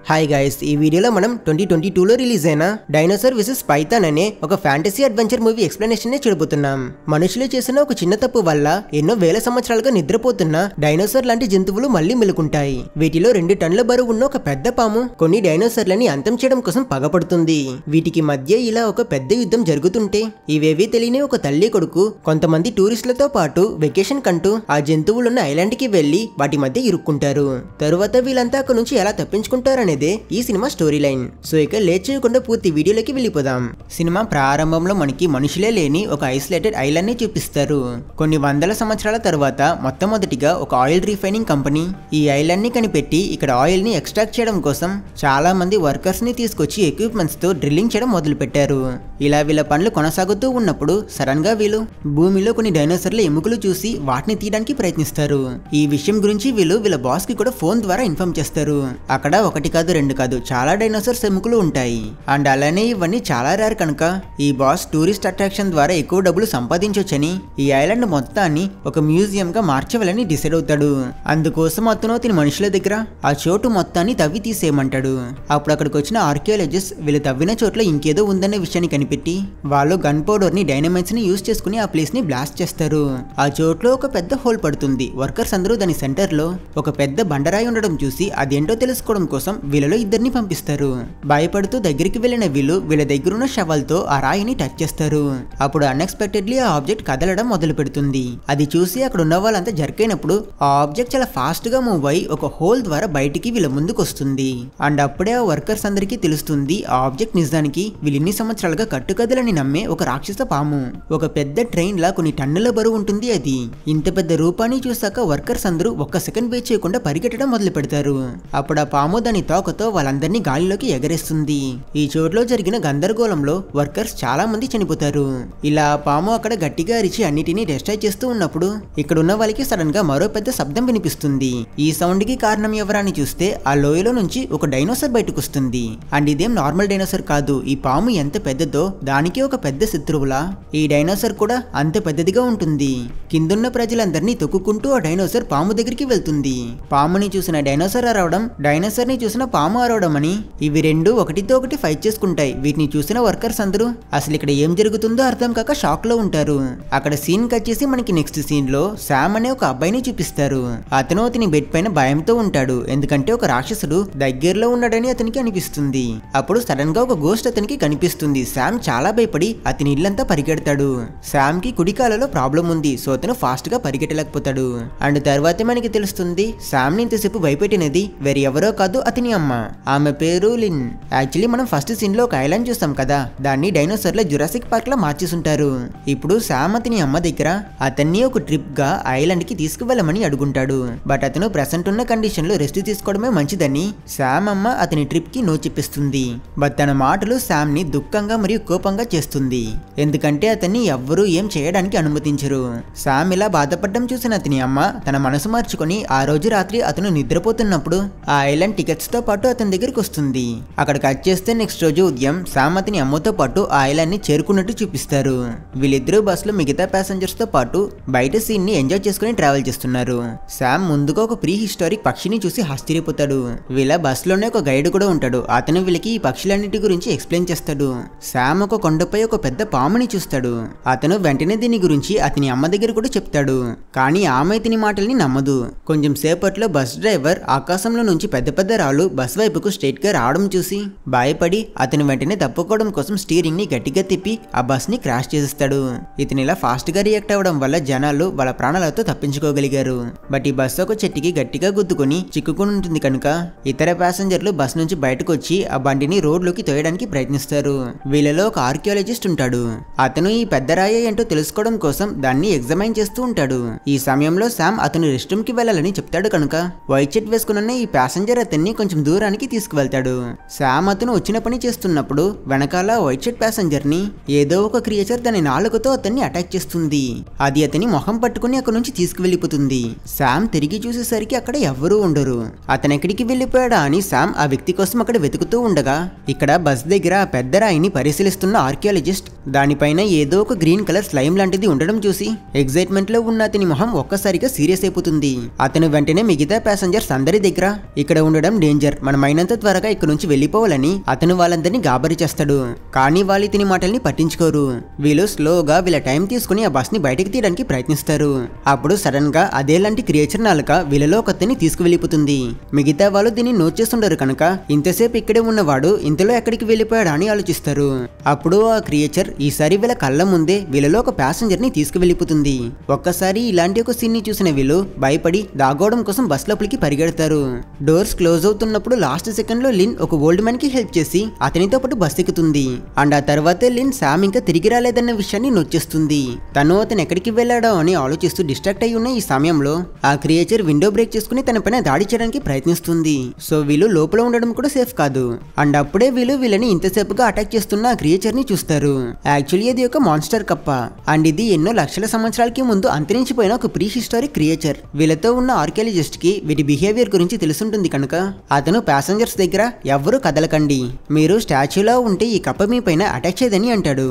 Hi guys, ఈ వీడియోలో మనం 2022లో రిలీజ్ అయిన డైనోసార్ విసెస్ పైథాన్ అనే ఒక ఫ్యాంటసీ అడ్వెంచర్ మూవీ ఎక్స్ప్లెనేషన్ నే చూడబోతున్నాం. మనుషులు చేసిన ఒక చిన్న తప్పు వల్ల ఎన్నో వేల సంవత్సరాలుగా నిద్రపోతున్న డైనోసార్ లాంటి జంతువులు మళ్ళీ మెలుకుంటాయి. వీటిలో 2 టన్నుల బరువు ఉన్న ఒక పెద్ద పాము కొన్ని డైనోసార్లని అంతం చేయడం కోసం పగపడుతుంది. వీటికి మధ్య ఇలా ఒక పెద్ద యుద్ధం జరుగుతుంటే ఇవేవీ తెలియని ఒక తల్లి కొడుకు కొంతమంది టూరిస్టులతో పాటు వెకేషన్ కంటూ ఆ జంతువులున్న ఐలాండ్ కి వెళ్లి వాటి మధ్య ఇరుక్కుంటారు. తరువాత వీళ్ళంతా అక్కడ నుంచి ఎలా తప్పించుకుంటారనేదే ఈ సినిమా స్టోరీ లైన్. సో ఇక లేట్ చేయకుండా పూర్తి వీడియోలోకి వెళ్ళిపోదాం. సినిమా ప్రారంభంలో మనకి మనుషులే లేని ఒక ఐసోలేటెడ్ ఐలాండ్ ని చూపిస్తారు. కొన్ని వందల సంవత్సరాల తర్వాత మొట్టమొదటిగా ఒక ఆయిల్ రీఫైనింగ్ కంపెనీ ఈ ఐలాండ్ ని కనిపెట్టి ఇక్కడ ఆయిల్ ని ఎక్స్ట్రాక్ట్ చేయడం కోసం చాలా మంది వర్కర్స్ ని తీసుకొచ్చి ఎక్విప్మెంట్స్ తో డ్రిల్లింగ్ చేయడం మొదలు పెట్టారు. ఇలా వీళ్ళ పనులు కొనసాగుతూ ఉన్నప్పుడు సడన్ గా వీళ్ళు భూమిలో కొన్ని డైనోసార్ల ఎముకలు చూసి వాటిని తీయడానికి ప్రయత్నిస్తారు. ఈ విషయం గురించి వీళ్ళ బాస్ కి కూడా ఫోన్ ద్వారా ఇన్ఫార్మ్ చేస్తారు. అక్కడ ఒకటి కాదు, 2 కాదు, చాలా డైనోసార్స్ ఎముకలు ఉంటాయి. అండ్ అలానే ఇవన్నీ చాలా రేర్ కనుక ఈ బాస్ టూరిస్ట్ అట్రాక్షన్ ద్వారా ఎక్కువ డబ్బులు సంపాదించొచ్చని ఈ ఐలాండ్ మొత్తాన్ని ఒక మ్యూజియం గా మార్చవాలని డిసైడ్ అవుతాడు. అందుకోసం అతని మనుషుల దగ్గర ఆ చోటు మొత్తాన్ని తవ్వి తీసేయమంటాడు. అప్పుడు అక్కడికి వచ్చిన ఆర్కియాలజిస్ట్ వీళ్ళు తవ్విన చోట్ల ఇంకేదో ఉందనే విషయాన్ని కనిపెట్టి వాళ్ళు గన్ పౌడర్ ని డైనమైట్స్ ని యూజ్ చేసుకుని ఆ ప్లేస్ ని బ్లాస్ట్ చేస్తారు. ఆ చోట్లో ఒక పెద్ద హోల్ పడుతుంది. వర్కర్స్ అందరూ దాని సెంటర్ లో ఒక పెద్ద బండరాయి ఉండడం చూసి అదేంటో తెలుసుకోవడం కోసం వీళ్ళలో ఇద్దరిని పంపిస్తారు. భయపడుతూ దగ్గరికి వెళ్లిన వీళ్ళ దగ్గరున్న షవల్తో ఆ రాయిని టచ్ చేస్తారు. అప్పుడు అన్ఎక్స్పెక్టెడ్లీ ఆ ఆబ్జెక్ట్ కదలడం మొదలు పెడుతుంది. అది చూసి అక్కడ ఉన్న వాళ్ళంతా జర్కైనప్పుడు ఆ ఆబ్జెక్ట్ చాలా ఫాస్ట్ గా మూవ్ అయి ఒక హోల్ ద్వారా బయటికి వీళ్ళ ముందుకు వస్తుంది. అండ్ అప్పుడే ఆ వర్కర్స్ అందరికీ తెలుస్తుంది ఆ ఆబ్జెక్ట్ నిజానికి వీళ్ళు ఇన్ని సంవత్సరాలుగా కట్టుకదలని నమ్మే ఒక రాక్షస పాము. ఒక పెద్ద ట్రైన్ లా కొన్ని టన్నుల బరువు ఉంటుంది అది. ఇంత పెద్ద రూపాన్ని చూసాక వర్కర్స్ అందరూ ఒక్క సెకండ్ వెయిట్ చేయకుండా పరిగెట్టడం మొదలు పెడతారు. అప్పుడు ఆ పాము దాని తోకతో వాళ్ళందరినీ గాలిలోకి ఎగరేస్తుంది. ఈ చోట్లో జరిగిన గందరగోళంలో వర్కర్స్ చాలా మంది చనిపోతారు. ఇలా పాము అక్కడ గట్టిగా అరిచి అన్నిటినీ డిస్ట్రాయ్ చేస్తూ ఉన్నప్పుడు ఇక్కడ ఉన్న వాళ్ళకి సడన్ గా మరో పెద్ద శబ్దం వినిపిస్తుంది. ఈ సౌండ్ కి కారణం ఎవరా అని చూస్తే ఆ లోయలో నుంచి ఒక డైనోసార్ బయటకు వస్తుంది. అండ్ ఇదేం నార్మల్ డైనోసార్ కాదు. ఈ పాము ఎంత పెద్దదో దానికి ఒక పెద్ద శత్రువులా ఈ డైనోసార్ కూడా అంత పెద్దదిగా ఉంటుంది. కిందున్న ప్రజలందరినీ తొక్కుకుంటూ ఆ డైనోసార్ పాము దగ్గరికి వెళ్తుంది. పాముని చూసిన డైనోసార్ అరవడం, డైనోసార్ ని చూసిన పాము అరవడం అని ఇవి రెండు ఒకటితో ఒకటి ఫైట్ చేసుకుంటాయి. వీటిని చూసిన వర్కర్స్ అందరూ అసలు ఇక్కడ ఏం జరుగుతుందో అర్థం కాక షాక్ లో ఉంటారు. అక్కడ సీన్ కట్ చేసి మనకి నెక్స్ట్ సీన్ లో శామ్ అనే ఒక అబ్బాయిని చూపిస్తారు. అతని బెడ్ పైన భయంతో ఉంటాడు. ఎందుకంటే ఒక రాక్షసుడు దగ్గరలో ఉన్నాడని అతనికి అనిపిస్తుంది. అప్పుడు సడన్ గా ఒక గోస్ట్ అతనికి కనిపిస్తుంది. శామ్ చాలా భయపడి అతని ఇల్లంతా పరిగెడతాడు. శామ్ కి కుడికాలలో ప్రాబ్లం ఉంది. సో అతను ఫాస్ట్ గా పరిగెట్టలేకపోతాడు. అండ్ తర్వాత మనకి తెలుస్తుంది శామ్ ని ఇంతసేపు భయపెట్టినది వేరే ఎవరో కాదు, అతని అమ్మ. ఆమె పేరు లిన్. యాక్చువల్లీ మనం ఫస్ట్ సీన్ లో ఒక ఐలాండ్ చూస్తాం కదా, దాన్ని డైనోసార్ల జురాసిక్ పార్క్ లో మార్చేసుంటారు. ఇప్పుడు శామ్ అతని అమ్మ దగ్గర అతన్ని ఒక ట్రిప్ గా ఐలాండ్ కి తీసుకువెళ్ళమని అడుగుంటాడు. బట్ అతను ప్రెసెంట్ ఉన్న కండిషన్ లో రెస్ట్ తీసుకోవడమే మంచిదని శామ్ అమ్మ అతని ట్రిప్ కి నో చెప్పిస్తుంది. బట్ తన మాటలు శామ్ ని దుఃఖంగా మరియు కోపంగా చేస్తుంది. ఎందుకంటే అతన్ని ఎవ్వరూ ఏం చేయడానికి అనుమతించరు. శామ్ ఇలా బాధపడడం చూసిన అతని అమ్మ తన మనసు మార్చుకొని ఆ రోజు రాత్రి అతను నిద్రపోతున్నప్పుడు ఆ ఐలాండ్ టికెట్స్ తో పాటు అతని దగ్గరికి వస్తుంది. అక్కడ కట్ చేస్తే నెక్స్ట్ రోజు ఉదయం శామ్ అతని అమ్మతో పాటు ఆ ఐలాండ్ ని చేరుకున్నట్టు చూపిస్తారు. వీళ్ళిద్దరూ బస్ లో మిగతా ప్యాసింజర్స్ తో పాటు బయట సీన్ ని ఎంజాయ్ చేసుకుని ట్రావెల్ చేస్తున్నారు. శామ్ ముందుగా ఒక ప్రీ హిస్టారిక్ పక్షిని చూసి ఆశ్చర్యపోతాడు. వీళ్ళ బస్ లోనే ఒక గైడ్ కూడా ఉంటాడు. అతను వీళ్ళకి ఈ పక్షులన్నిటి గురించి ఎక్స్ప్లెయిన్ చేస్తాడు. శామ్ ఒక కొండపై ఒక పెద్ద పాముని చూస్తాడు. అతను వెంటనే దీని గురించి అతని అమ్మ దగ్గర కూడా చెప్తాడు. కానీ ఆమె ఇతని మాటల్ని నమ్మదు. కొంచెం సేపట్లో బస్ డ్రైవర్ ఆకాశంలో నుంచి పెద్ద పెద్ద రాళ్ళు బస్ వైపుకు స్ట్రైట్ గా రావడం చూసి భయపడి అతను వెంటనే తప్పుకోవడం కోసం స్టీరింగ్ ని గట్టిగా తిప్పి ఆ బస్ ని క్రాష్ చేసేస్తాడు. ఇతను ఇలా ఫాస్ట్ గా రియాక్ట్ అవ్వడం వల్ల జనాలు వాళ్ళ ప్రాణాలతో తప్పించుకోగలిగారు. బట్ ఈ బస్ ఒక చెట్టుకి గట్టిగా గుద్దుకొని చిక్కుకుని ఉంటుంది కనుక ఇతర ప్యాసింజర్లు బస్ నుంచి బయటకు వచ్చి ఆ బండిని రోడ్లోకి తోయడానికి ప్రయత్నిస్తారు. వీళ్ళలో ఒక ఆర్కియాలజిస్ట్ ఉంటాడు. అతను ఈ పెద్ద రాయి ఏంటో తెలుసుకోవడం కోసం దాన్ని ఎగ్జామైన్ చేస్తూ ఉంటాడు. ఈ సమయంలో శామ్ అతను రెస్ట్ రూమ్ కి వెళ్లాలని చెప్తాడు కనుక వైట్ షర్ట్ వేసుకున్న ఈ ప్యాసింజర్ అతన్ని కొంచెం దూరానికి తీసుకువెళ్తాడు. శామ్ అతను వచ్చిన పని చేస్తున్నప్పుడు వెనకాల వైట్ షర్ట్ ప్యాసింజర్ ని ఏదో ఒక క్రియేచర్ దాని నాలుకతో అతన్ని అటాక్ చేస్తుంది. అది అతని మొహం పట్టుకుని అక్కడ నుంచి తీసుకువెళ్లిపోతుంది. శామ్ తిరిగి చూసేసరికి అక్కడ ఎవ్వరూ ఉండరు. అతను ఎక్కడికి వెళ్లిపోయాడా అని శామ్ ఆ వ్యక్తి కోసం అక్కడ వెతుకుతూ ఉండగా ఇక్కడ బస్ దగ్గర ఆ పెద్ద రాయిని పరిశీలిస్తున్న ఆర్కియాలజిస్ట్ దానిపైన ఏదో ఒక గ్రీన్ కలర్ స్లైమ్ లాంటిది ఉండడం చూసి ఎగ్జైట్మెంట్ లో ఉన్న అతని మొహం ఒక్కసారిగా సీరియస్ అయిపోతుంది. అతను వెంటనే మిగతా ప్యాసింజర్స్ అందరి దగ్గర ఇక్కడ ఉండడం డేంజర్, మనమైనంత త్వరగా ఇక్కడ నుంచి వెళ్ళిపోవాలని అతను వాళ్ళందరినీ గాబరి చేస్తాడు. కానీ వాళ్ళు ఇతని మాటల్ని పట్టించుకోరు. వీళ్ళు స్లోగా వీళ్ళ టైం తీసుకుని ఆ బస్ ని బయటకు తీయడానికి ప్రయత్నిస్తారు. అప్పుడు సడన్ గా అదేలాంటి క్రియేచర్ నాలుక వీళ్ళలో ఒకతన్ని తీసుకువెళ్ళిపోతుంది. మిగతా వాళ్ళు దీన్ని నోట్ చేస్తుండరు కనుక ఇంతసేపు ఇక్కడే ఉన్నవాడు ఇంతలో ఎక్కడికి వెళ్ళిపోయాడా అని ఆలోచిస్తారు. అప్పుడు ఆ క్రియేచర్ ఈసారి వీళ్ళ కళ్ళ ముందే వీళ్ళలో ఒక ప్యాసింజర్ ని తీసుకువెళ్ళిపోతుంది. ఒక్కసారి ఇలాంటి ఒక సీన్ ని చూసిన వీళ్ళు భయపడి దాగోవడం కోసం బస్ లోపలికి పరిగెడతారు. డోర్స్ క్లోజ్ అవుతున్నప్పుడు లాస్ట్ సెకండ్ లో లిన్ ఒక ఓల్డ్ మ్యాన్ కి హెల్ప్ చేసి అతనితో పాటు బస్ ఎక్కుతుంది. అండ్ ఆ తర్వాతే లిన్ శామ్ ఇంకా తిరిగి రాలేదన్న విషయాన్ని నోట్ చేస్తుంది. తను అతను ఎక్కడికి వెళ్ళాడో అని ఆలోచిస్తూ డిస్ట్రాక్ట్ అయి ఉన్న ఈ సమయంలో ఆ క్రియేచర్ విండో బ్రేక్ చేసుకుని తన పైన దాడి చేయడానికి ప్రయత్నిస్తుంది. సో వీళ్ళు లోపల ఉండడం కూడా సేఫ్ కాదు. అండ్ అప్పుడే వీళ్ళని ఇంతసేపుగా అటాక్ చేస్తున్న ఆ క్రియేచర్ ని చూస్తారు. యాక్చువల్లీ ఇది ఒక మాన్స్టర్ కప్ప. అండ్ ఇది ఎన్నో లక్షల సంవత్సరాలకి ముందు అంతరించిపోయిన ఒక ప్రీ హిస్టారిక్ క్రియేచర్. వీళ్ళతో ఉన్న ఆర్కియాలజిస్ట్ కి వీటి బిహేవియర్ గురించి తెలుసుంటుంది కనుక అతను ప్యాసింజర్స్ దగ్గర ఎవ్వరూ కదలకండి, మీరు స్టాచ్యూలా ఉంటే ఈ కప్ప మీ పైన అటాక్ చేయదని అంటాడు.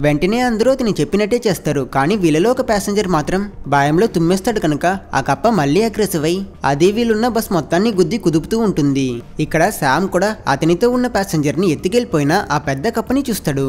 వెంటనే అందరూ అతను చెప్పినట్టే చేస్తారు. కానీ వీళ్ళలో ఒక ప్యాసింజర్ మాత్రం భయంలో తుమ్మేస్తాడు కనుక ఆ కప్ప మళ్ళీ అగ్రెసివ్ అయి అదే వీళ్ళున్న బస్ మొత్తాన్ని గుద్ది కుదుపుతూ ఉంటుంది. ఇక్కడ శామ్ కూడా అతనితో ఉన్న ప్యాసింజర్ ని ఎత్తుకెళ్ళిపోయిన ఆ పెద్ద కప్పని చూస్తాడు.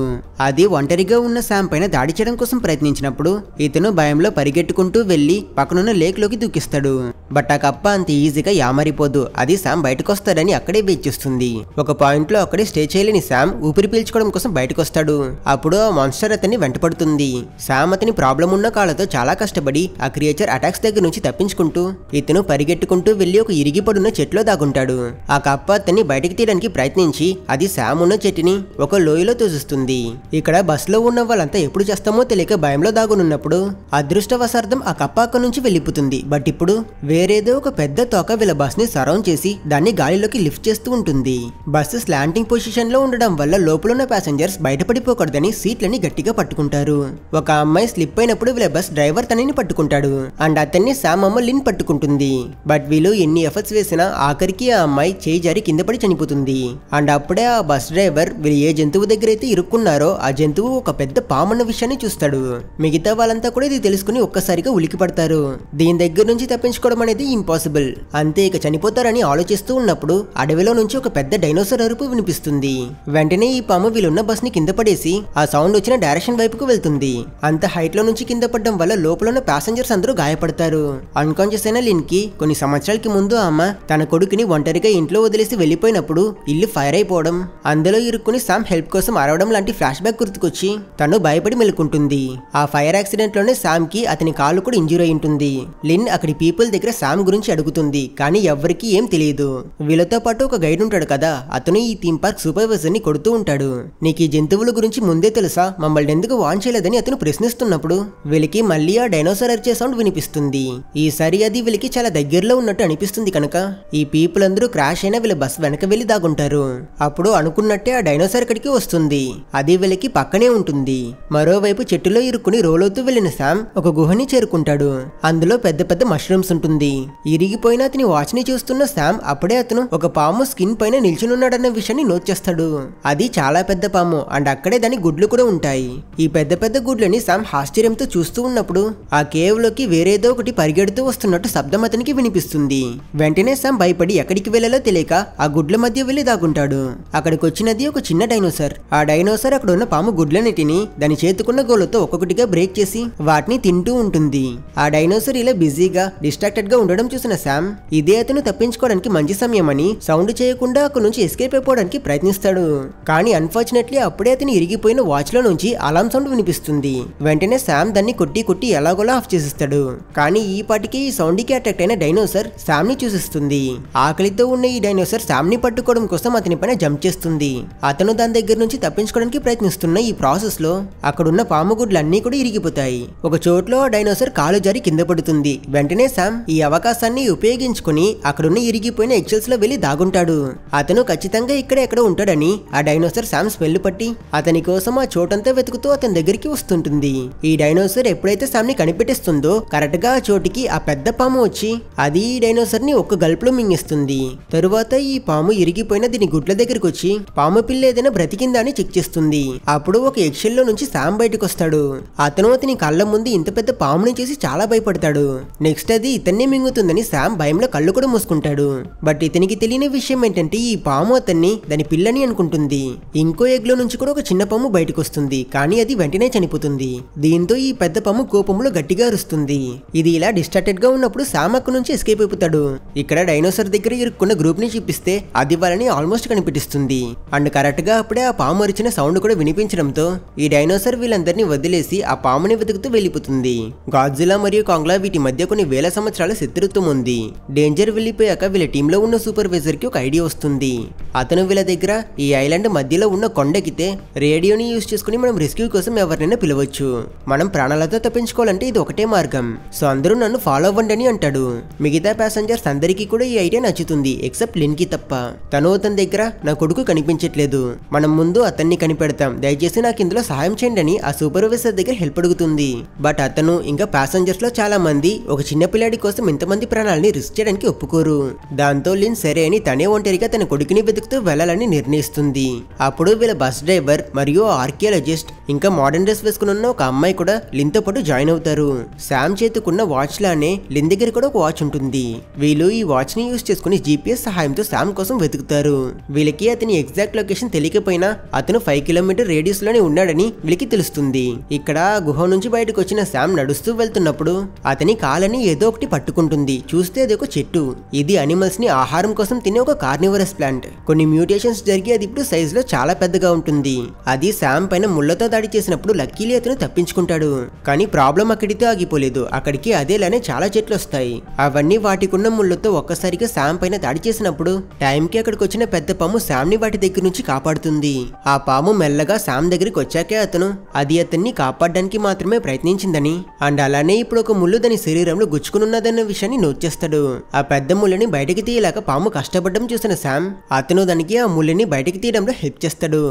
అది ఒంటరిగా ఉన్న శామ్ పైన దాడి చేయడం కోసం ప్రయత్నించినప్పుడు ఇతను భయంలో పరిగెట్టుకుంటూ వెళ్లి పక్కనున్న లేక్ లోకి దూకిస్తాడు. బట్ ఆ కప్ప అంత ఈజీగా యామరిపోదు. అది శామ్ బయటకు వస్తాడని అక్కడే వెయిట్ చేస్తుంది. ఒక పాయింట్ లో అక్కడే స్టే చేయలేని శామ్ ఊపిరి పీల్చుకోవడం కోసం బయటకు వస్తాడు. అప్పుడు మాన్స్టర్ అతన్ని వెంటపడుతుంది. శామ్ అతని ప్రాబ్లం ఉన్న కాళ్ళతో చాలా కష్టపడి ఆ క్రియేచర్ అటాక్స్ దగ్గర నుంచి తప్పించుకుంటూ ఇతను పరిగెట్టుకుంటూ వెళ్లి ఒక ఇరిగిపడున్న చెట్లో దాగుంటాడు. ఆ కప్ప అతన్ని బయటికి తీయడానికి ప్రయత్నించి అది శామ్ ఉన్న చెట్టుని ఒక లోయలో తోసిస్తుంది. ఇక్కడ బస్ లో ఉన్న వాళ్ళంతా ఎప్పుడు చేస్తామో తెలియక భయంలో దాగునున్నప్పుడు అదృష్టవశార్థం ఆ కప్ప అక్కడి నుంచి వెళ్ళిపోతుంది. బట్ ఇప్పుడు వేరేదో ఒక పెద్ద తోక వీళ్ళ బస్ ని సరౌండ్ చేసి దాన్ని గాలిలోకి లిఫ్ట్ చేస్తూ ఉంటుంది. బస్సు స్లాంటింగ్ పొజిషన్ లో ఉండడం వల్ల లోపల ఉన్న ప్యాసింజర్స్ బయటపడిపోకూడదని సీట్లని గట్టిగా పట్టుకుంటారు. ఒక అమ్మాయి స్లిప్ అయినప్పుడు వీళ్ళ బస్ డ్రైవర్ తనని పట్టుకుంటాడు. అండ్ అతన్ని శామ్ అమ్మ లిన్ పట్టుకుంటుంది. బట్ వీళ్ళు ఎన్ని ఎఫర్ట్స్ వేసినా ఆఖరికి ఆ అమ్మాయి చేయి జారి కింద పడి చనిపోతుంది. అండ్ అప్పుడే ఆ బస్ డ్రైవర్ వీళ్ళు ఏ జంతువు దగ్గర అయితే ఇరుక్కున్నారో ఆ జంతువు ఒక పెద్ద పాము అన్న విషయాన్ని చూస్తాడు. మిగతా వాళ్ళంతా కూడా ఇది తెలుసుకుని ఒక్కసారిగా ఉలికి పడతారు. దీని దగ్గర నుంచి తప్పించుకోవడం అనేది ఇంపాసిబుల్. అంతే ఇక చనిపోతారని ఆలోచిస్తూ ఉన్నప్పుడు అడవిలో నుంచి ఒక పెద్ద డైనోసార్ అరుపు వినిపిస్తుంది. వెంటనే ఈ పాము వీళ్ళున్న బస్ ని కింద పడేసి ఆ సౌండ్ వచ్చిన డైరెక్షన్ వైపుకు వెళ్తుంది. అంత హైట్ లో నుంచి కింద పడడం వల్ల లోపల ఉన్న ప్యాసింజర్స్ అందరూ గాయపడతారు. అన్కాన్షియస్ అయిన లిన్ కి కొన్ని సంవత్సరాలకి ముందు ఆమె తన కొడుకుని ఒంటరిగా ఇంట్లో వదిలేసి వెళ్లిపోయినప్పుడు ఇల్లు ఫైర్ అయిపోవడం, అందులో ఇరుక్కుని శామ్ హెల్ప్ కోసం అరవడం లాంటి ఫ్లాష్ బ్యాక్ గుర్తుకొచ్చి తను భయపడి మెలుకుంటుంది. ఆ ఫైర్ యాక్సిడెంట్ లోనే శామ్ కి అతని కాలు కూడా ఇంజూర్ అయి ఉంటుంది. లిన్ అక్కడి పీపుల్ దగ్గర శామ్ గురించి అడుగుతుంది. కానీ ఎవ్వరికి ఏం తెలియదు. వీళ్ళతో పాటు ఒక గైడ్ ఉంటాడు కదా, అతను ఈ థీమ్ పార్క్ సూపర్వైజర్ ని కొడుతూ ఉంటాడు. నీకు ఈ జంతువుల గురించి ముందే తెలుసా, మమ్మల్ని ఎందుకు వాన్ చేయలేదని అతను ప్రశ్నిస్తున్నప్పుడు వీళ్ళకి మళ్ళీ ఆ డైనోసార్ అరిచే సౌండ్ వినిపిస్తుంది. ఈసారి అది వీళ్ళకి చాలా దగ్గరలో ఉన్నట్టు అనిపిస్తుంది కనుక ఈ పీపుల్ అందరూ క్రాష్ అయిన వీళ్ళ బస్ వెనక వెళ్లి దాగుంటారు. అప్పుడు అనుకున్నట్టే ఆ డైనోసార్ ఇక్కడికి వస్తుంది. అది వీళ్ళకి పక్కనే ఉంటుంది. మరోవైపు చెట్టులో ఇరుక్కుని రోలవుతూ వెళ్లిన శామ్ ఒక గుహని చేరుకుంటాడు. అందులో పెద్ద పెద్ద మష్రూమ్స్ ఉంటుంది. ఇరిగిపోయిన అతని వాచ్ ని చూస్తున్న శామ్ అప్పుడే అతను ఒక పాము స్కిన్ పైన నిల్చునున్నాడన్న విషయాన్ని నోట్ చేస్తాడు. అది చాలా పెద్ద పాము అండ్ అక్కడే దాని గుడ్లు కూడా ఉంటాయి. ఈ పెద్ద పెద్ద గుడ్లని శామ్ ఆశ్చర్యంతో చూస్తూ ఉన్నప్పుడు ఆ కేవ్ లోకి వేరేదో ఒకటి పరిగెడుతూ వస్తున్నట్టు శబ్దం అతనికి వినిపిస్తుంది. వెంటనే శామ్ భయపడి ఎక్కడికి వెళ్లాలో తెలియక ఆ గుడ్ల మధ్య వెళ్లి దాగుంటాడు. అక్కడికి వచ్చినది ఒక చిన్న డైనోసార్. ఆ డైనోసార్ అక్కడ ఉన్న పాము గుడ్లన్నిటిని దాని చేతుకున్న గోలతో ఒక్కొక్కటిగా బ్రేక్ చేసి వాటిని తింటూ ఉంటుంది. ఆ డైనోసార్ ఇలా బిజీగా డిస్ట్రాక్టెడ్ గా ఉండడం చూసిన శామ్ ఇదే అతను తప్పించుకోవడానికి మంచి సమయం అని సౌండ్ చేయకుండా అక్కడి నుంచి ఎస్కేప్ అయిపోవడానికి ప్రయత్నిస్తాడు. కానీ అన్ఫార్చునేట్లీ అప్పుడే అతను ఇరిగిపోయిన వాచ్ లో నుంచి అలారం సౌండ్ వినిపిస్తుంది. వెంటనే శామ్ దాన్ని కొట్టి ఎలాగోలా ఆఫ్ చేసిస్తాడు. కానీ ఈ పాటికి ఈ సౌండ్ కి అట్రాక్ట్ అయిన డైనోసార్ శామ్ ని చూసిస్తుంది. ఆకలితో ఉన్న ఈ డైనోసార్ శామ్ ని పట్టుకోవడం కోసం అతని పైన జంప్ చేస్తుంది. అతను దాని దగ్గర నుంచి తప్పించుకోవడానికి ప్రయత్నిస్తున్న ఈ ప్రాసెస్ లో అక్కడున్న పాము గుడ్లన్నీ కూడా ఇరిగిపోతాయి. ఒక చోట్లో ఆ డైనోసార్ కాలు జారి కింద పడుతుంది. వెంటనే శామ్ ఈ అవకాశాన్ని ఉపయోగించుకుని అక్కడున్న ఇరిగిపోయిన ఎక్సెల్స్ లో వెళ్లి దాగుంటాడు. అతను ఖచ్చితంగా ఇక్కడ ఎక్కడ ఉంటాడని ఆ డైనోసార్ శామ్ స్మెల్ పట్టి అతని కోసం ఆ చోటు చోటంతా వెతుకుతూ అతని దగ్గరికి వస్తుంటుంది. ఈ డైనోసార్ ఎప్పుడైతే శామ్ ని కనిపెట్టిస్తుందో కరెక్ట్ గా ఆ చోటికి ఆ పెద్ద పాము వచ్చి అది ఈ డైనోసార్ ని ఒక్క గల్పులో మింగేస్తుంది. తరువాత ఈ పాము ఇరిగిపోయిన దీని గుడ్ల దగ్గరికి వచ్చి పాము పిల్ల ఏదైనా బ్రతికిందా అని చెక్ చేస్తుంది. అప్పుడు ఒక ఎక్షెల్ లో నుంచి శామ్ బయటకు వస్తాడు. అతను అతని కళ్ళ ముందు ఇంత పెద్ద పాముని చేసి చాలా భయపడతాడు. నెక్స్ట్ అది ఇతన్ని మింగుతుందని శామ్ భయంలో కళ్ళు కూడా మూసుకుంటాడు. బట్ ఇతనికి తెలియని విషయం ఏంటంటే ఈ పాము అతన్ని దాని పిల్లని అనుకుంటుంది. ఇంకో ఎగ్ లో నుంచి కూడా ఒక చిన్న పాము బయటకు వస్తుంది, కానీ అది వెంటనే చనిపోతుంది. దీంతో ఈ పెద్ద పాము కోపంలో గట్టిగా అరుస్తుంది. ఇది ఇలా డిస్ట్రాక్టెడ్ గా ఉన్నప్పుడు శామ్ అక్కడి నుంచి ఎస్కేప్ అయిపోతాడు. ఇక్కడ డైనోసార్ దగ్గర ఇరుక్కున్న గ్రూప్ ని చూపిస్తే అది వాళ్ళని ఆల్మోస్ట్ కనిపెట్టిస్తుంది. అండ్ కరెక్ట్ గా అప్పుడే ఆ పాము అరిచిన సౌండ్ కూడా వినిపించడంతో ఈ డైనోసార్ వీళ్ళందరినీ వదిలేసి ఆ పాముని వెతుకుతూ వెళ్ళిపోతుంది. గాడ్జిలా మరియు కాంగ్లా వీటి మధ్య కొన్ని వేల సంవత్సరాల శత్రుత్వం ఉంది. డేంజర్ వెళ్ళిపోయాక వీళ్ళ టీంలో ఉన్న సూపర్వైజర్ కి ఒక ఐడియా వస్తుంది. అతను వీళ్ళ దగ్గర ఈ ఐలాండ్ మధ్యలో ఉన్న కొండెక్కితే రేడియోని యూజ్ చేసుకుని మనం రెస్క్యూ కోసం ఎవరినైనా పిలవచ్చు. మనం ప్రాణాలతో తప్పించుకోవాలంటే ఇది ఒకటే మార్గం, సో అందరూ నన్ను ఫాలో అవ్వండి అని అంటాడు. మిగతా ప్యాసింజర్స్ అందరికీ కూడా ఈ ఐడియా నచ్చుతుంది, ఎక్సెప్ట్ లిన్ కి తప్ప. తను అతని దగ్గర నా కొడుకు కనిపించట్లేదు, మనం ముందు అతన్ని కనిపెడతాం, దయచేసి నాకు ఇందులో సహాయం చేయండి అని ఆ సూపర్వైజర్ దగ్గర హెల్ప్ అడుగుతుంది. బట్ అతను ఇంకా ప్యాసింజర్స్ లో చాలా మంది ఒక చిన్న పిల్లాడి కోసం ఇంతమంది ప్రాణాలని రిస్క్ చేయడానికి ఒప్పుకోరు. దాంతో లిన్ సరే అని తనే ఒంటరిగా తన కొడుకుని వెతుకుతూ వెళ్లాలని నిర్ణయిస్తుంది. అప్పుడు వీళ్ళ బస్ డ్రైవర్ మరియు ఆర్కియాలజిస్ట్ ఇంకా మోడర్న్ డ్రెస్ వేసుకున్న ఒక అమ్మాయి కూడా లిన్ తో పాటు జాయిన్ అవుతారు. శామ్ చేతుకున్న వాచ్ లానే లిన్ దగ్గర కూడా ఒక వాచ్ ఉంటుంది. వీళ్ళు ఈ వాచ్ ని యూజ్ చేసుకుని జీపీఎస్ సహాయంతో శామ్ కోసం వెతుకుతారు. వీళ్ళకి అతని ఎగ్జాక్ట్ లొకేషన్ తెలియకపోయినా అతను 5 కిలోమీటర్ రేడియస్ లోనే ఉన్నాడని వీళ్ళకి తెలుస్తుంది. ఇక్కడ గుహ నుంచి బయటకు వచ్చిన శామ్ నడుస్తూ వెళ్తున్నప్పుడు అతని కాలని ఏదో ఒకటి పట్టుకుంటుంది. చూస్తే అది ఒక చెట్టు. ఇది అనిమల్స్ ని ఆహారం కోసం తినే ఒక కార్నివరస్ ప్లాంట్. కొన్ని మ్యూటేషన్స్ జరిగి అది ఇప్పుడు సైజ్ లో చాలా పెద్దగా ఉంటుంది. అది శామ్ పైన ముళ్లతో దాడి చేసినప్పుడు లక్కీలీ అతను తప్పించుకుంటాడు. కానీ ప్రాబ్లం అక్కడితో ఆగిపోలేదు. అక్కడికి అదేలానే చాలా చెట్లు వస్తాయి. అవన్నీ వాటికున్న ముళ్లతో ఒక్కసారిగా శామ్ పైన దాడి చేసినప్పుడు టైంకి అక్కడికి వచ్చిన పెద్ద పాము శామ్ ని వాటి దగ్గర నుంచి కాపాడుతుంది. ఆ పాము మెల్లగా శామ్ దగ్గరికి వచ్చాకే అతను అది అతన్ని కాపాడడానికి మాత్రమే ప్రయత్నించిందని అండ్ అలానే ఇప్పుడు ఒక ముళ్ళు దాని శరీరంలో గుచ్చుకున్నదన్న విషయాన్ని నోట్ చేస్తాడు. ఆ పెద్ద ముళ్ళని బయటకి తీయలేక పాము కష్టపడడం చూసిన శామ్ అతను దానికి ఆ ముళ్ళని బయటకి తీయడంలో హెల్ప్ చేస్తాడు.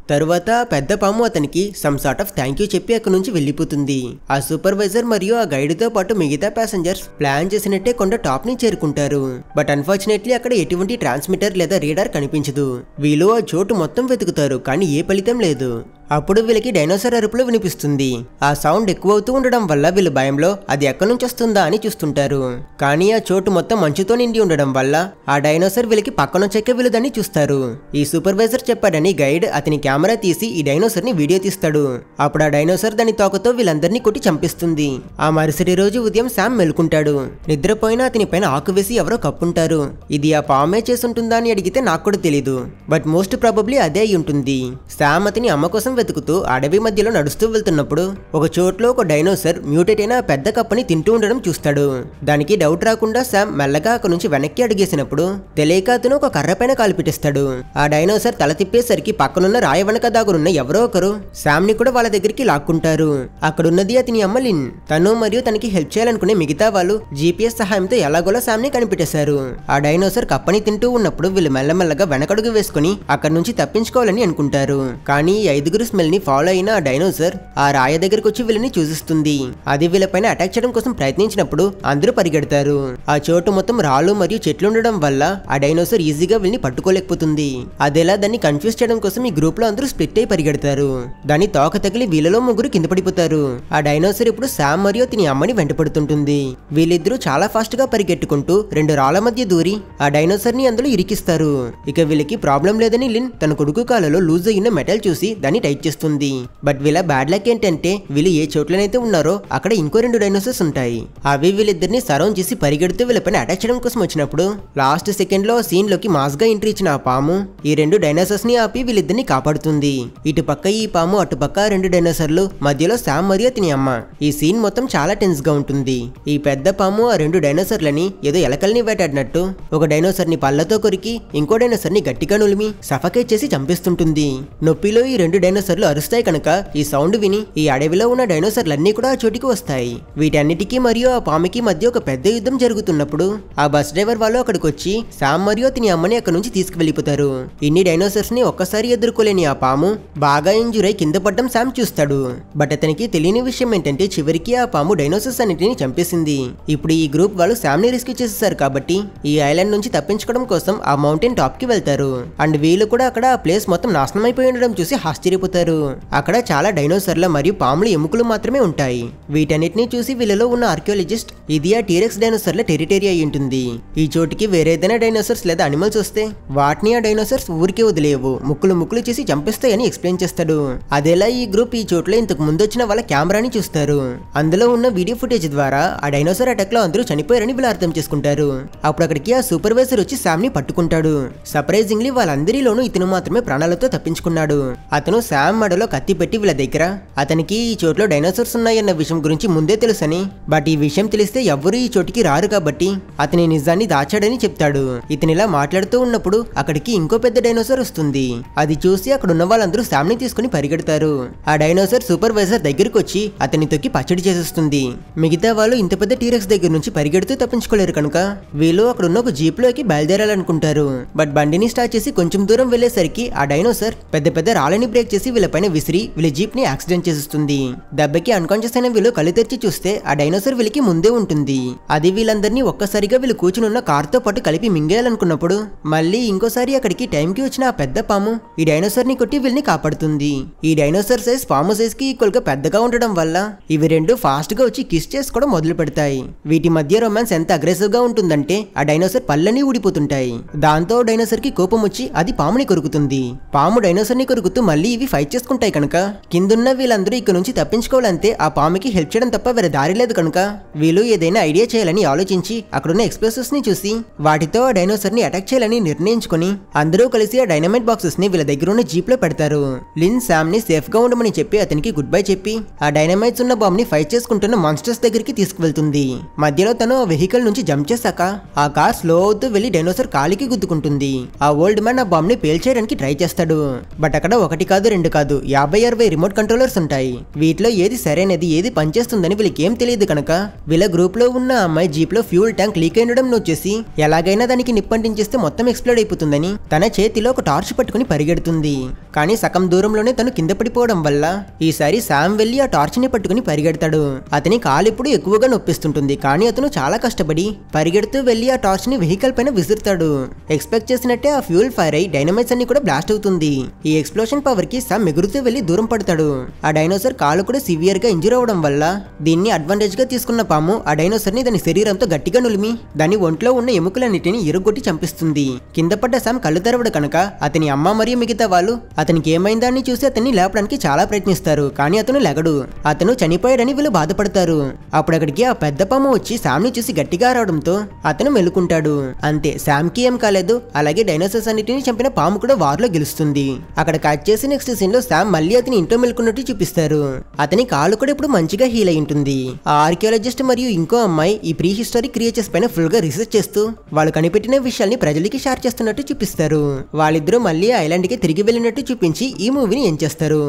తరువాత పెద్ద పాము అతనికి some sort of thank you చెప్పి అక్కడి నుంచి వెళ్ళిపోతుంది. ఆ సూపర్వైజర్ మరియు ఆ గైడ్ తో పాటు మిగతా ప్యాసింజర్స్ ప్లాన్ చేసినట్టే కొండ టాప్ ని చేరుకుంటారు. బట్ అన్ఫార్చునేట్లీ అక్కడ ఎటువంటి ట్రాన్స్మిటర్ లేదా రీడర్ కనిపించదు. వీళ్ళు ఆ చోటు మొత్తం వెతుకుతారు, కానీ ఏ ఫలితం లేదు. అప్పుడు వీళ్ళకి డైనోసార్ అరుపులు వినిపిస్తుంది. ఆ సౌండ్ ఎక్కువ అవుతూ ఉండడం వల్ల వీళ్ళు భయంలో అది ఎక్కడి నుంచి వస్తుందా అని చూస్తుంటారు. కానీ ఆ చోటు మొత్తం మంచుతో నిండి ఉండడం వల్ల ఆ డైనోసార్ వీళ్ళకి పక్కన చెక్క వీళ్ళదని చూస్తారు. ఈ సూపర్వైజర్ చెప్పాడని గైడ్ అతని కెమెరా తీసి ఈ డైనోసార్ ని వీడియో తీస్తాడు. అప్పుడు ఆ డైనోసార్ దాని తోకతో వీళ్ళందరినీ కొట్టి చంపిస్తుంది. ఆ మరుసటి రోజు ఉదయం శామ్ మెలుకుంటాడు. నిద్రపోయినా అతని పైన ఆకు వేసి ఎవరో కప్పుంటారు. ఇది ఆ పామే చేసుంటుందా అని అడిగితే నాకు కూడా తెలీదు, బట్ మోస్ట్ ప్రాబబ్లీ అదే అయి ఉంటుంది. శామ్ అతని అమ్మ కోసం వెతుకుతూ అడవి మధ్యలో నడుస్తూ వెళ్తున్నప్పుడు ఒక చోట్లో ఒక డైనోసార్ మ్యూటేట్ అయిన పెద్ద కప్పని తింటూ ఉండడం చూస్తాడు. దానికి డౌట్ రాకుండా శామ్ మెల్లగా అక్కడి నుంచి వెనక్కి అడిగేసినప్పుడు తెలియక అతను ఒక కర్ర పైన కాలు పెట్టేస్తాడు. ఆ డైనోసార్ తల తిప్పేసరికి పక్కనున్న రాయి వెనక దాగురున్న ఎవరో ఒకరు శామ్ ని కూడా వాళ్ళ దగ్గరికి లాక్కుంటారు. అక్కడున్నది అతని అమ్మ లిన్. తను మరియు తనకి హెల్ప్ చేయాలనుకునే మిగతా వాళ్ళు జీపీఎస్ సహాయంతో ఎలాగోలా శామ్ ని కనిపెట్టేశారు. ఆ డైనోసార్ కప్పని తింటూ ఉన్నప్పుడు వీళ్ళు మెల్లమెల్లగా వెనకడుగు వేసుకుని అక్కడి నుంచి తప్పించుకోవాలని అనుకుంటారు. కానీ 5 స్మెల్ ని ఫాలో అయిన ఆ డైనోసార్ ఆ రాయ దగ్గరకు వచ్చి వీళ్ళని చూసిస్తుంది. అది వీళ్ళపైన అటాక్ చేయడం కోసం ప్రయత్నించినప్పుడు అందరూ పరిగెడతారు. ఆ చోటు మొత్తం రాళ్ళు మరియు చెట్లు ఉండడం వల్ల ఆ డైనోసార్ ఈజీగా వీళ్ళని పట్టుకోలేకపోతుంది. అదేలా దాన్ని కన్ఫ్యూజ్ చేయడం కోసం ఈ గ్రూప్ లో అందరూ స్ప్లిట్ అయి పరిగెడతారు. దాని తోక తగిలి వీళ్ళలో ముగ్గురు కింద పడిపోతారు. ఆ డైనోసార్ ఇప్పుడు శామ్ మరియు తిని అమ్మని వెంటపడుతుంటుంది. వీళ్ళిద్దరూ చాలా ఫాస్ట్ గా పరిగెట్టుకుంటూ 2 రాళ్ల మధ్య దూరి ఆ డైనోసార్ ని అందులో ఇరికిస్తారు. ఇక వీళ్ళకి ప్రాబ్లం లేదని లిన్ తన కొడుకు కాలలో లూజ్ అయిన మెటల్ చూసి దాన్ని టైట్ చేస్తుంది. బట్ వీళ్ళ బ్యాడ్ లక్ ఏంటంటే వీళ్ళు ఏ చోట్లనైతే ఉన్నారో అక్కడ ఇంకో 2 డైనోసార్స్ ఉంటాయి. అవి వీళ్ళిద్దరిని సరౌండ్ చేసి పరిగెడుతూ వీళ్ళపైన అటాక్ చేయడం కోసం వచ్చినప్పుడు లాస్ట్ సెకండ్ లో సీన్ లోకి మాస్ గా ఎంట్రీ ఇచ్చిన ఆ పాము ఈ 2 డైనోసార్స్ ని ఆపి వీళ్ళిద్దరిని కాపాడుతుంది. ఇటు పక్క ఈ పాము, అటుపక్క 2 డైనోసార్లు, మధ్యలో శామ్ మరియు అతని అమ్మ. ఈ సీన్ మొత్తం చాలా టెన్స్ గా ఉంటుంది. ఈ పెద్ద పాము ఆ 2 డైనోసార్లని ఏదో ఎలకల్ని వేటాడినట్టు ఒక డైనోసార్ ని పళ్ళతో కొరికి ఇంకో డైనోసార్ ని గట్టిగా నులిమి సఫకేట్ చేసి చంపిస్తుంటుంది. నొప్పిలో ఈ 2 డైనోసార్ డైనోసార్లు అరుస్తాయి కనుక ఈ సౌండ్ విని ఈ అడవిలో ఉన్న డైనోసార్లన్నీ కూడా ఆ చోటికి వస్తాయి. వీటన్నిటికీ మరియు ఆ పాముకి మధ్య ఒక పెద్ద యుద్ధం జరుగుతున్నప్పుడు ఆ బస్ డ్రైవర్ వాళ్ళు అక్కడికి వచ్చి శామ్ మరియు అతని అమ్మని అక్కడి నుంచి తీసుకువెళ్లిపోతారు. ఇన్ని డైనోసార్స్ ని ఒక్కసారి ఎదుర్కోలేని ఆ పాము బాగా ఇంజూర్ అయి కింద పడ్డం శామ్ చూస్తాడు. బట్ అతనికి తెలియని విషయం ఏంటంటే చివరికి ఆ పాము డైనోసార్స్ అన్నిటిని చంపేసింది. ఇప్పుడు ఈ గ్రూప్ వాళ్ళు శామ్ ని రెస్క్యూ చేసేసారు కాబట్టి ఈ ఐలాండ్ నుంచి తప్పించుకోవడం కోసం ఆ మౌంటైన్ టాప్ కి వెళ్తారు. అండ్ వీళ్ళు కూడా అక్కడ ఆ ప్లేస్ మొత్తం నాశనం అయిపోయి ఉండడం చూసి ఆశ్చర్యపోతారు. అక్కడ చాలా డైనోసార్ల మరియు పాముల ఎముకలు మాత్రమే ఉంటాయి. వీటన్నిటిని చూసి వీళ్ళలో ఉన్న ఆర్కియాలజిస్ట్ ఇది ఆ టీరెక్స్ డైనోసార్ల టెరిటరీ అయి ఉంటుంది. ఈ చోటికి వేరేదైనా డైనోసార్స్ లేదా అనిమల్స్ వస్తే వాటిని ఆ డైనోసార్స్ ఊరికే వదిలేవు, ముక్కులు చేసి చంపేస్తాయని ఎక్స్ప్లెయిన్ చేస్తాడు. అదేలా ఈ గ్రూప్ ఈ చోట్ల ఇంతకు ముందు వచ్చిన వాళ్ళ కెమెరాని చూస్తారు. అందులో ఉన్న వీడియో ఫుటేజ్ ద్వారా ఆ డైనోసార్ అటాక్ లో అందరూ చనిపోయారని వీళ్ళు అర్థం చేసుకుంటారు. అప్పుడు అక్కడికి ఆ సూపర్వైజర్ వచ్చి శామ్ ని పట్టుకుంటాడు. సర్ప్రైజింగ్లీ వాళ్ళందరిలోనూ ఇతను మాత్రమే ప్రాణాలతో తప్పించుకున్నాడు. అతను శామ్ మెడలో కత్తి పెట్టి వీళ్ళ దగ్గర అతనికి ఈ చోట్లో డైనోసార్స్ ఉన్నాయన్న విషయం గురించి ముందే తెలుసని, బట్ ఈ విషయం తెలిస్తే ఎవ్వరూ ఈ చోటికి రారు కాబట్టి అతని నిజాన్ని దాచాడని చెప్తాడు. ఇతనిలా మాట్లాడుతూ ఉన్నప్పుడు అక్కడికి ఇంకో పెద్ద డైనోసార్ వస్తుంది. అది చూసి అక్కడ ఉన్న వాళ్ళందరూ శామ్ ని తీసుకుని పరిగెడతారు. ఆ డైనోసార్ సూపర్వైజర్ దగ్గరికి వచ్చి అతని తొక్కి పచ్చడి చేసేస్తుంది. మిగతా వాళ్ళు ఇంత పెద్ద టీరెక్స్ దగ్గర నుంచి పరిగెడుతూ తప్పించుకోలేరు కనుక వీళ్ళు అక్కడ ఉన్న ఒక జీప్ లోకి బయలుదేరాలనుకుంటారు. బట్ బండిని స్టార్ట్ చేసి కొంచెం దూరం వెళ్లేసరికి ఆ డైనోసార్ పెద్ద రాళ్ళని బ్రేక్ చేసి వీళ్ళపైన విసిరి వీళ్ళ జీప్ ని యాక్సిడెంట్ చేసేస్తుంది. దెబ్బకి అన్కాన్షియస్ అయిన వీళ్ళు కళ్ళు తెరిచి చూస్తే ఆ డైనోసార్ వీళ్ళకి ముందే ఉంటుంది. అది వీళ్ళందరినీ ఒక్కసారిగా వీళ్ళు కూర్చుని ఉన్న కార్ తో పాటు కలిపి మింగేయాలనుకున్నప్పుడు మళ్ళీ ఇంకోసారి అక్కడికి టైంకి వచ్చిన ఆ పెద్ద పాము ఈ డైనోసార్ ని కొట్టి వీళ్ళని కాపాడుతుంది. ఈ డైనోసార్ సైజ్ పాము సైజ్ కి ఈక్వల్ గా పెద్దగా ఉండడం వల్ల ఇవి రెండు ఫాస్ట్ గా వచ్చి కిస్ చేసుకోవడం మొదలు పెడతాయి. వీటి మధ్య రొమాన్స్ ఎంత అగ్రెసివ్ గా ఉంటుందంటే ఆ డైనోసార్ పళ్ళని ఊడిపోతుంటాయి. దాంతో డైనోసార్ కి కోపం వచ్చి అది పాముని కొరుకుతుంది. పాము డైనోసార్ ని కొరుకుతూ మళ్ళీ ఇవి ఫైట్ చేసుకుంటాయి కనుక కిందున్న వీళ్ళందరూ ఇక్కడ నుంచి తప్పించుకోవాలంటే ఆ పాముకి హెల్ప్ చేయడం తప్ప వేరే దారి లేదు కనుక వీళ్ళు ఏదైనా ఐడియా చేయాలని ఆలోచించి అక్కడున్న ఎక్స్ప్లోసివ్స్ ని చూసి వాటితో ఆ డైనోసార్ ని అటాక్ చేయాలని నిర్ణయించుకుని అందరూ కలిసి ఆ డైనమైట్ బాక్సెస్ ని వీళ్ళ దగ్గర ఉన్న జీప్ లో పెడతారు. లిన్ శామ్ ని సేఫ్ గా ఉండమని చెప్పి అతనికి గుడ్ బై చెప్పి ఆ డైనమైట్స్ ఉన్న బాంబ్ ని ఫైట్ చేసుకుంటున్న మాన్స్టర్స్ దగ్గరికి తీసుకువెళ్తుంది. మధ్యలో తను ఆ వెహికల్ నుంచి జంప్ చేశాక ఆ కార్ స్లో అవుతూ వెళ్లి డైనోసార్ కాలికి గుద్దుకుంటుంది. ఆ ఓల్డ్ మ్యాన్ ఆ బాంబ్ ని పేల్చేయడానికి ట్రై చేస్తాడు. బట్ అక్కడ ఒకటి కాదు రెండు కాదు 50-60 రిమోట్ కంట్రోలర్స్ ఉంటాయి. వీటిలో ఏది సరైనది ఏది పనిచేస్తుందని వీళ్ళకి ఏం తెలియదు కనుక వీళ్ళ గ్రూప్ లో ఉన్న అమ్మాయి జీప్ లో ఫ్యూల్ ట్యాంక్ లీక్ అయినడం నోచేసి ఎలాగైనా దానికి నిప్పంటించేస్తే మొత్తం ఎక్స్ప్లోడ్ అయిపోతుందని తన చేతిలో ఒక టార్చ్ పట్టుకుని పరిగెడుతుంది. కానీ సగం దూరంలోనే తను కింద పడిపోవడం వల్ల ఈసారి శామ్ వెళ్లి ఆ టార్చ్ ని పట్టుకుని పరిగెడతాడు. అతని కాలు ఇప్పుడు ఎక్కువగా నొప్పిస్తుంటుంది కానీ అతను చాలా కష్టపడి పరిగెడుతూ వెళ్లి ఆ టార్చ్ ని వెహికల్ పైన విసురుతాడు. ఎక్స్పెక్ట్ చేసినట్టే ఆ ఫ్యూల్ ఫైర్ అయి డైనమైట్స్ అన్ని కూడా బ్లాస్ట్ అవుతుంది. ఈ ఎక్స్ప్లోషన్ పవర్ కి శామ్ ఎగురుతూ వెళ్లి దూరం పడతాడు. ఆ డైనోసార్ కాలు కూడా సివియర్ గా ఇంజూర్ అవడం వల్ల దీన్ని అడ్వాంటేజ్ గా తీసుకున్న పాము ఆ డైనోసార్ ని దాని శరీరంతో గట్టిగా నులిమి దాని ఒంట్లో ఉన్న ఎముకలన్నిటిని ఇరుగొట్టి చంపిస్తుంది. కింద పడ్డ శామ్ కళ్ళు తెరవడు కనుక అతని అమ్మ మరియు మిగతా వాళ్ళు అతనికి ఏమైందాన్ని చూసి అతన్ని లేపడానికి చాలా ప్రయత్నిస్తారు కానీ అతను లెగడు. అతను చనిపోయాడని వీళ్ళు బాధపడతారు. అప్పుడు అక్కడికి ఆ పెద్ద పాము వచ్చి శామ్ ని చూసి గట్టిగా రావడంతో అతను మెలుకుంటాడు. అంతే, శామ్ కి ఏం కాలేదు. అలాగే డైనోసార్స్ అన్నిటిని చంపిన పాము కూడా వార్లో గెలుస్తుంది. అక్కడ కట్ చేసి నెక్స్ట్ సీన్ లో శామ్ మళ్ళీ అతని ఇంట్లో మెలుకున్నట్టు చూపిస్తారు. అతని కాలు కూడా ఇప్పుడు మంచిగా హీల్ అయి ఉంటుంది. ఆ ఆర్కియాలజిస్ట్ మరియు ఇంకో అమ్మాయి ఈ ప్రీ హిస్టారిక్ క్రియేచర్స్ పైన ఫుల్ గా రీసెర్చ్ చేస్తూ వాళ్ళు కనిపెట్టిన విషయాల్ని ప్రజలకి షేర్ చేస్తున్నట్టు చూపిస్తారు. వాళ్ళిద్దరూ మళ్ళీ ఐలాండ్ కి తిరిగి వెళ్ళినట్టు చూపించి ఈ మూవీని ఎండ్ చేస్తారు.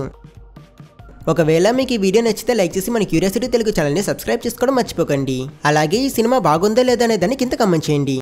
ఒకవేళ మీకు ఈ వీడియో నచ్చితే లైక్ చేసి మన క్యూరియాసిటీ తెలుగు ఛానల్ని సబ్స్క్రైబ్ చేసుకోవడం మర్చిపోకండి. అలాగే ఈ సినిమా బాగుందా లేదా అనే దాన్ని కింద కామెంట్ చేయండి.